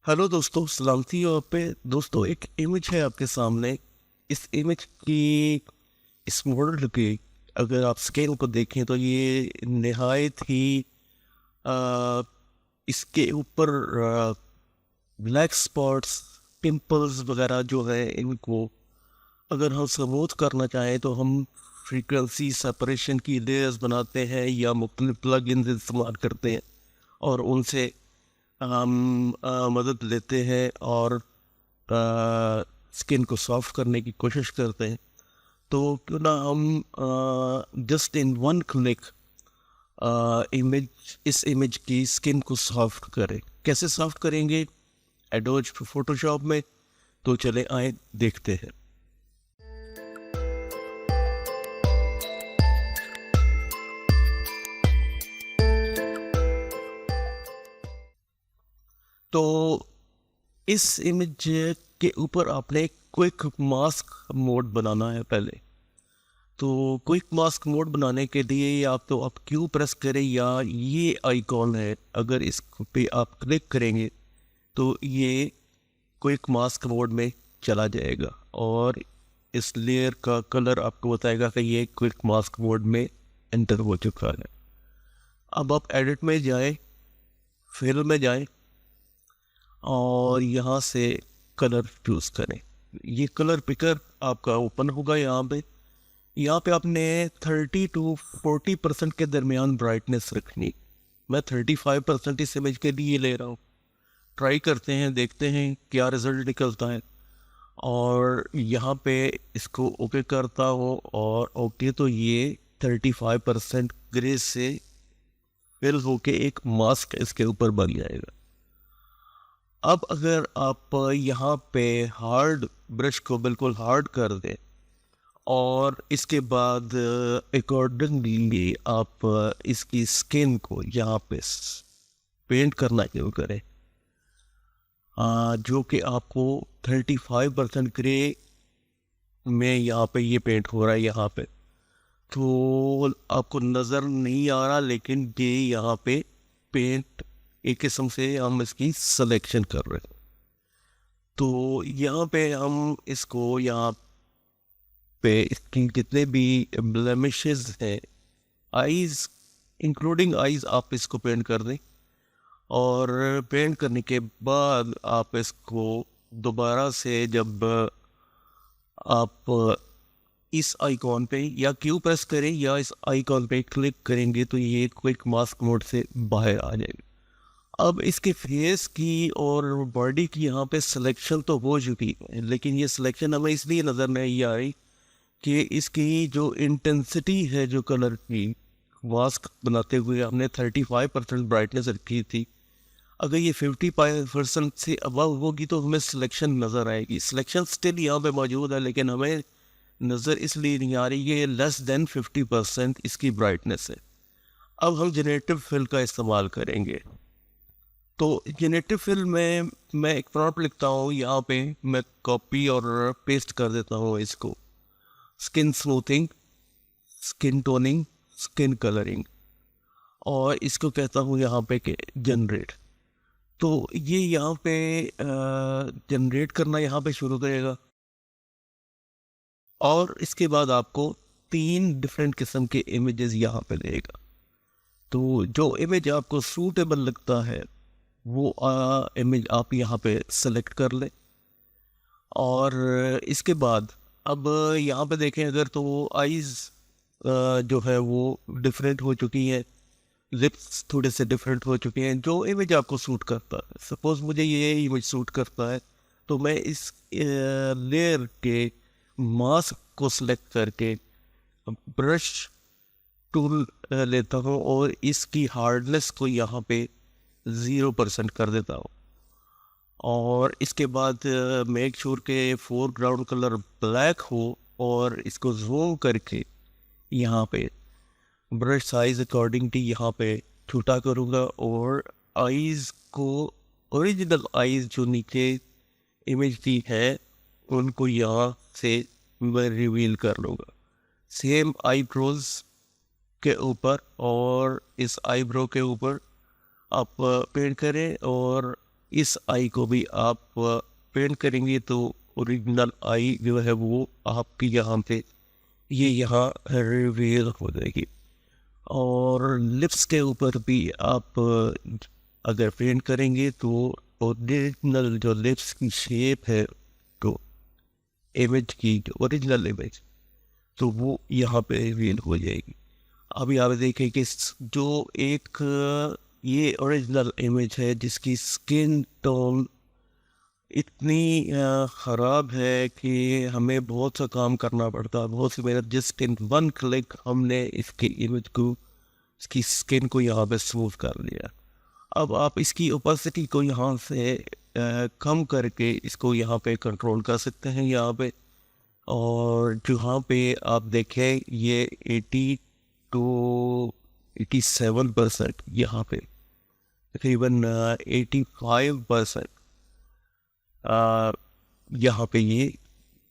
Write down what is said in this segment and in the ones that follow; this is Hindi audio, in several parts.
हेलो दोस्तों, सलामती हो आप पे। दोस्तों, एक इमेज है आपके सामने। इस इमेज की, इस मॉडल की अगर आप स्केल को देखें तो ये निहायत ही आ, इसके ऊपर ब्लैक स्पॉट्स, पिंपल्स वगैरह जो है, इनको अगर हम स्मूथ करना चाहें तो हम फ्रीक्वेंसी सेपरेशन की लेयर्स बनाते हैं या मुख्तलिफ प्लग इन इस्तेमाल करते हैं और उनसे हम मदद लेते हैं और स्किन को सॉफ्ट करने की कोशिश करते हैं। तो क्यों ना हम जस्ट इन वन क्लिक इस इमेज की स्किन को सॉफ्ट करें। कैसे सॉफ्ट करेंगे? एडोज फोटोशॉप में। तो चले आए देखते हैं। तो इस इमेज के ऊपर आपने क्विक मास्क मोड बनाना है पहले। तो क्विक मास्क मोड बनाने के लिए या तो आप क्यू प्रेस करें या ये आइकॉन है, अगर इस पे आप क्लिक करेंगे तो ये क्विक मास्क मोड में चला जाएगा और इस लेयर का कलर आपको बताएगा कि ये क्विक मास्क मोड में एंटर हो चुका है। अब आप एडिट में जाएं, फिल में जाएं और यहाँ से कलर चूज़ करें। ये कलर पिकर आपका ओपन होगा। यहाँ पे आपने 30 to 40% के दरमियान ब्राइटनेस रखनी। मैं 35% इस इमेज के लिए ले रहा हूँ। ट्राई करते हैं, देखते हैं क्या रिजल्ट निकलता है। और यहाँ पे इसको ओके करता हूँ और ओके, तो ये 35% ग्रे से फिल होके एक मास्क इसके ऊपर बन जाएगा। अब अगर आप यहाँ पे हार्ड ब्रश को बिल्कुल हार्ड कर दें और इसके बाद अकॉर्डिंगली आप इसकी स्किन को यहाँ पे पेंट करना शुरू करें, जो कि आपको 35% ग्रे में यहाँ पे ये पेंट हो रहा है। यहाँ पे तो आपको नज़र नहीं आ रहा, लेकिन ये यहाँ पे पेंट एक किस्म से हम इसकी सिलेक्शन कर रहे हैं। तो यहाँ पे हम इसको, यहाँ पे इसकी जितने भी ब्लेमिशेस हैं, आईज इंक्लूडिंग आईज, आप इसको पेंट कर दें। और पेंट करने के बाद आप इसको दोबारा से, जब आप इस आइकॉन पे या क्यू प्रेस करें या इस आइकॉन पे क्लिक करेंगे तो ये क्विक मास्क मोड से बाहर आ जाएगा। अब इसके फेस की और बॉडी की यहाँ पे सिलेक्शन तो हो चुकी है, लेकिन ये सिलेक्शन हमें इसलिए नज़र नहीं आई कि इसकी जो इंटेंसिटी है, जो कलर की, मास्क बनाते हुए हमने 35% ब्राइटनेस रखी थी। अगर ये 50% से अबव होगी तो हमें सिलेक्शन नज़र आएगी। सिलेक्शन स्टिल यहाँ पे मौजूद है, लेकिन हमें नज़र इसलिए नहीं आ रही कि ये लेस देन 50% इसकी ब्राइटनेस है। अब हम जेनरेटिव फिल का इस्तेमाल करेंगे। तो जेनरेटिव फिल में मैं एक प्रॉम्प्ट लिखता हूँ, यहाँ पे मैं कॉपी और पेस्ट कर देता हूँ इसको। Skin smoothing, skin toning, skin colouring, और इसको कहता हूँ यहाँ पे कि जनरेट। तो ये यहाँ पे जनरेट करना यहाँ पे शुरू करेगा और इसके बाद आपको 3 डिफरेंट किस्म के इमेजेस यहाँ पे देगा। तो जो इमेज आपको सूटेबल लगता है वो इमेज आप यहाँ पे सेलेक्ट कर लें। और इसके बाद अब यहाँ पे देखें अगर, तो आईज़ जो है वो डिफरेंट हो चुकी है, लिप्स थोड़े से डिफरेंट हो चुके हैं। जो इमेज आपको सूट करता है, सपोज मुझे ये इमेज सूट करता है, तो मैं इस लेयर के मास्क को सिलेक्ट करके ब्रश टूल लेता हूँ और इसकी हार्डनेस को यहाँ पे 0% कर देता हूँ। और इसके बाद मेक श्योर के फोरग्राउंड कलर ब्लैक हो और इसको जूम करके यहाँ पे ब्रश साइज अकॉर्डिंगली यहाँ पे छोटा करूँगा और आईज को, ओरिजिनल आईज जो नीचे इमेज दी है, उनको यहाँ से मैं रिवील कर लूँगा। सेम आईब्रोज के ऊपर और इस आईब्रो के ऊपर आप पेंट करें और इस आई को भी आप पेंट करेंगे तो ओरिजिनल आई जो है वो आपकी यहाँ पे ये यहाँ रिवील हो जाएगी। और लिप्स के ऊपर भी आप अगर पेंट करेंगे तो ओरिजिनल जो लिप्स की शेप है, तो इमेज की ओरिजिनल इमेज, तो वो यहाँ पे रिवील हो जाएगी। अभी आप देखें कि जो एक ये ओरिजिनल इमेज है जिसकी स्किन टोन इतनी ख़राब है कि हमें बहुत सा काम करना पड़ता है, बहुत सी मेहनत, जस्ट इन वन क्लिक हमने इसकी इमेज को, इसकी स्किन को यहाँ पे स्मूथ कर लिया। अब आप इसकी ओपेसिटी को यहाँ से कम करके इसको यहाँ पे कंट्रोल कर सकते हैं यहाँ पे। और जहाँ पे आप देखें ये 80 to 87% यहाँ पे तकरीबन 85% यहाँ पे ये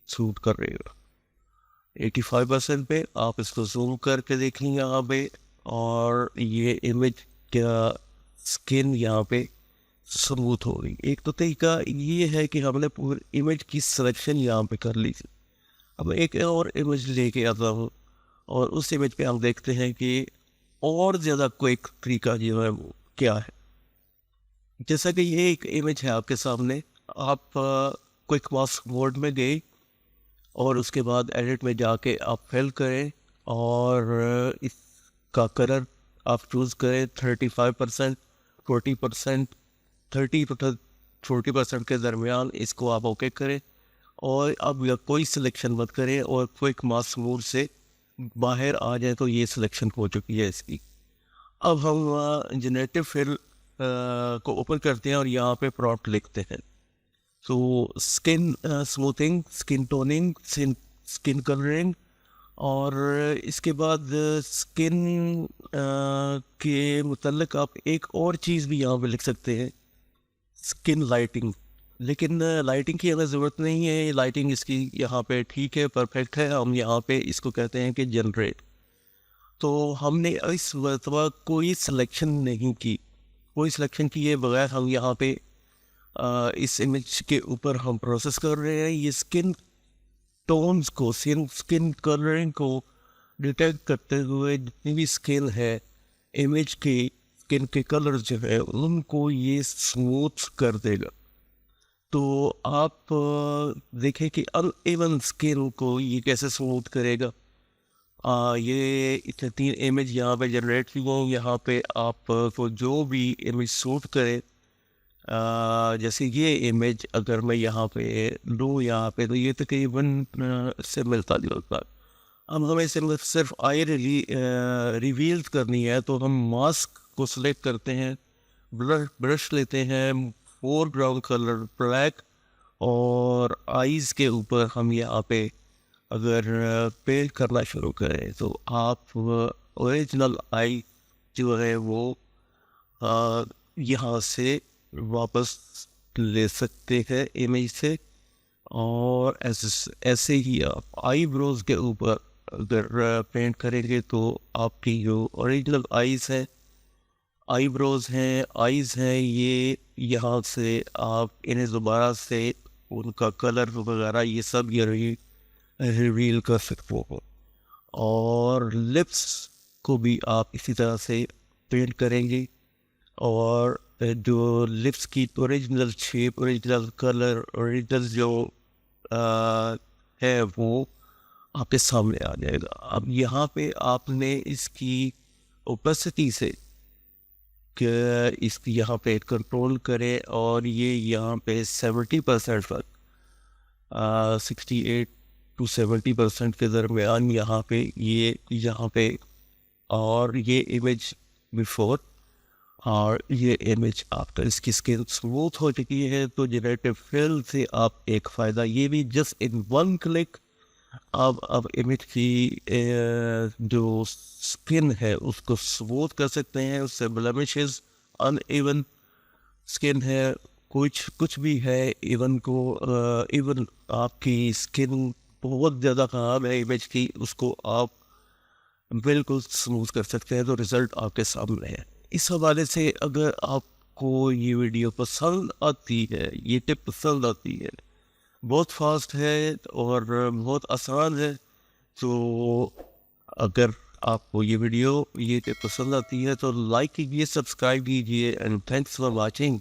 शूट कर रहेगा। 85% पे आप इसको जूम करके देखेंगे यहाँ पे, और ये इमेज का स्किन यहाँ पे स्मूथ हो गई। एक तो तरीका ये है कि हमने पूरी इमेज की सिलेक्शन यहाँ पे कर ली थी। अब एक और इमेज लेके आता हूँ और उस इमेज पे हम देखते हैं कि और ज़्यादा क्विक तरीका जो है वो क्या है। जैसा कि ये एक इमेज है आपके सामने, आप क्विक मास्क मोड में गए और उसके बाद एडिट में जाके आप फिल करें और इसका कलर आप चूज़ करें 35%, 40%, 40% के दरमियान इसको आप ओके करें। और अब कोई सिलेक्शन मत करें और क्विक मास्क मोड से बाहर आ जाए तो ये सिलेक्शन हो चुकी है इसकी। अब हम जनरेटिव फिल को ओपन करते हैं और यहाँ पे प्रॉम्प्ट लिखते हैं। तो skin smoothing, skin toning, skin colouring, और इसके बाद स्किन के मुतल्लिक आप एक और चीज़ भी यहाँ पे लिख सकते हैं, स्किन लाइटिंग। लेकिन लाइटिंग की हमें ज़रूरत नहीं है, लाइटिंग इसकी यहाँ पे ठीक है, परफेक्ट है। हम यहाँ पे इसको कहते हैं कि जनरेट। तो हमने इस मरतबा कोई सिलेक्शन नहीं की, कोई सिलेक्शन किए बगैर हम यहाँ पे इस इमेज के ऊपर हम प्रोसेस कर रहे हैं। ये स्किन टोन्स को, स्किन कलरिंग को डिटेक्ट करते हुए जितनी भी स्किन है इमेज की, स्किन के कलर जो है उनको ये स्मूथ कर देगा। तो आप देखें कि अनइवन स्किन को ये कैसे स्मूथ करेगा। ये इतने 3 इमेज यहाँ पे जनरेट की हो। यहाँ पे आप को जो भी इमेज सूट करे, जैसे ये इमेज अगर मैं यहाँ पे लूँ यहाँ पे, तो ये तकरीबन से मिलता जुलता। अब हमें सिर्फ आई रिवील करनी है, तो हम मास्क को सिलेक्ट करते हैं, ब्रश लेते हैं, फोरग्राउंड कलर ब्लैक, और आईज़ के ऊपर हम यहाँ पे अगर पेंट करना शुरू करें तो आप ओरिजिनल आई जो है वो यहाँ से वापस ले सकते हैं इमेज से। और ऐसे ही आप आईब्रोज के ऊपर अगर पेंट करेंगे तो आपकी जो ओरिजिनल आईज़ है, आईब्रोज हैं, आईज़ हैं, ये यहाँ से आप इन्हें दोबारा से उनका कलर वगैरह ये सब ये रिवील कर सकते हो। और लिप्स को भी आप इसी तरह से पेंट करेंगे और जो लिप्स की original shape, original colour, original जो है वो आपके सामने आ जाएगा। अब यहाँ पे आपने इसकी ओपेसिटी से इसकी यहाँ पे कंट्रोल करें और ये यहाँ पे 70% तक 68 to 70% के दरमियान यहाँ पे और ये इमेज बिफोर और ये इमेज आफ्टर, इसकी स्किन स्मूथ हो चुकी है। तो जनरेटिव फिल से आप एक फ़ायदा ये भी, जस्ट इन वन क्लिक अब इमेज की जो स्किन है उसको स्मूथ कर सकते हैं। उससे ब्लेमिशेस, अनइवन स्किन है, कुछ भी है, इवन आपकी स्किन बहुत ज़्यादा ख़राब है इमेज की, उसको आप बिल्कुल स्मूथ कर सकते हैं। तो रिज़ल्ट आपके सामने है। इस हवाले से अगर आप आपको ये वीडियो पसंद आती है, ये टिप पसंद आती है, बहुत फास्ट है और बहुत आसान है, तो अगर आपको ये वीडियो ये टिप पसंद आती है तो लाइक कीजिए, सब्सक्राइब कीजिए एंड थैंक्स फॉर वाचिंग।